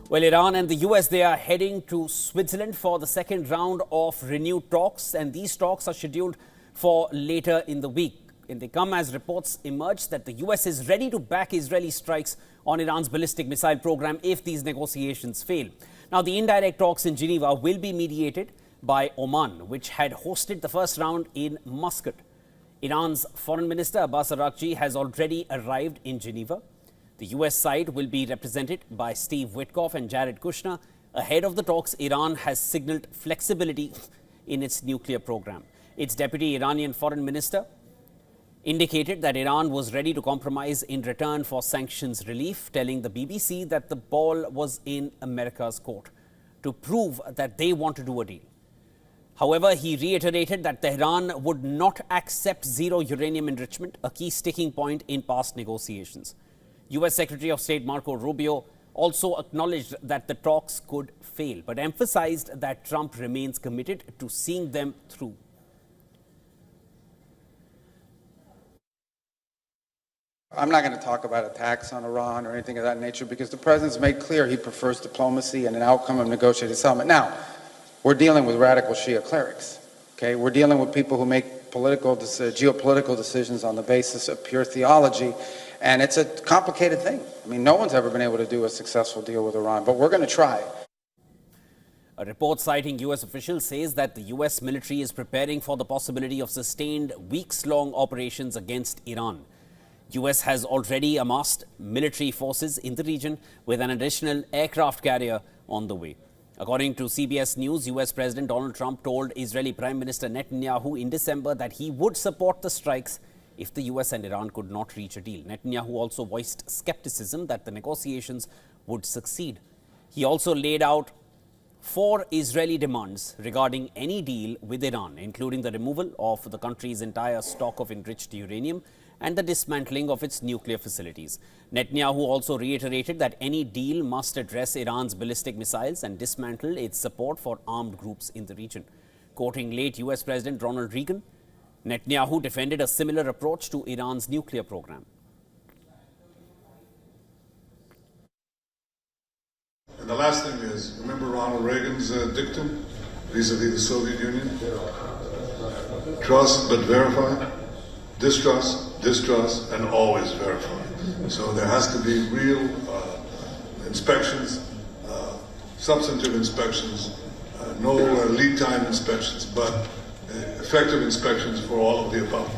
Well, Iran and the US, they are heading to Switzerland for the second round of renewed talks, and these talks are scheduled for later in the week. And they come as reports emerge that the US is ready to back Israeli strikes on Iran's ballistic missile program if these negotiations fail. Now, the indirect talks in Geneva will be mediated by Oman, which had hosted the first round in Muscat. Iran's Foreign Minister Abbas Araghchi has already arrived in Geneva. The US side will be represented by Steve Witkoff and Jared Kushner. Ahead of the talks, Iran has signaled flexibility in its nuclear program. Its deputy Iranian foreign minister indicated that Iran was ready to compromise in return for sanctions relief, telling the BBC that the ball was in America's court to prove that they want to do a deal. However, he reiterated that Tehran would not accept zero uranium enrichment, a key sticking point in past negotiations. US Secretary of State Marco Rubio also acknowledged that the talks could fail, but emphasized that Trump remains committed to seeing them through. I'm not going to talk about attacks on Iran or anything of that nature because the president's made clear he prefers diplomacy and an outcome of negotiated settlement. Now, we're dealing with radical Shia clerics. Okay, we're dealing with people who make geopolitical decisions on the basis of pure theology, and it's a complicated thing. I mean, no one's ever been able to do a successful deal with Iran, but we're going to try. A report citing US officials says that the US military is preparing for the possibility of sustained weeks-long operations against Iran. US has already amassed military forces in the region with an additional aircraft carrier on the way. According to CBS News, US President Donald Trump told Israeli Prime Minister Netanyahu in December that he would support the strikes if the US and Iran could not reach a deal. Netanyahu also voiced skepticism that the negotiations would succeed. He also laid out 4 Israeli demands regarding any deal with Iran, including the removal of the country's entire stock of enriched uranium and the dismantling of its nuclear facilities. Netanyahu also reiterated that any deal must address Iran's ballistic missiles and dismantle its support for armed groups in the region. Quoting late US President Ronald Reagan, Netanyahu defended a similar approach to Iran's nuclear program. And the last thing is, remember Ronald Reagan's dictum vis-a-vis the Soviet Union? Trust but verify, distrust, and always verify. So there has to be real inspections, substantive inspections, no lead time inspections, but effective inspections for all of the above.